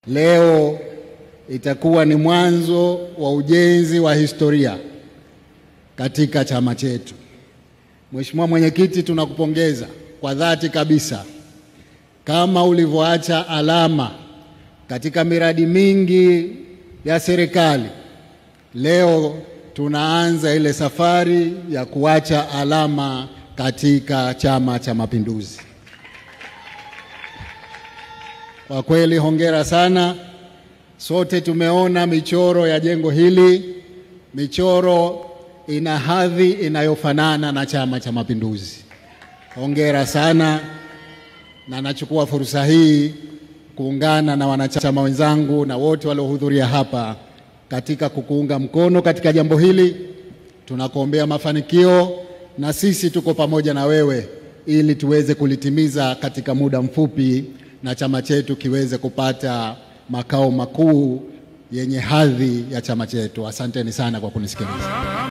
Leo itakuwa ni mwanzo wa ujenzi wa historia katika chama chetu. Mheshimiwa Mwenyekiti, tunakupongeza kwa dhati kabisa. Kama ulivyoacha alama katika miradi mingi ya serikali, leo tunaanza ile safari ya kuacha alama katika Chama cha Mapinduzi. Kwa kweli hongera sana. Sote tumeona michoro ya jengo hili, michoro ina hadhi inayofanana na Chama cha Mapinduzi. Hongera sana, na nachukua fursa hii kuungana na wanachama wenzangu na wote waliohudhuria hapa katika kukuunga mkono katika jambo hili. Tunakuombea mafanikio na sisi tuko pamoja na wewe ili tuweze kulitimiza katika muda mfupi na chama chetu kiweze kupata makao makuu yenye hadhi ya chama chetu. Asanteni sana kwa kunisikiliza.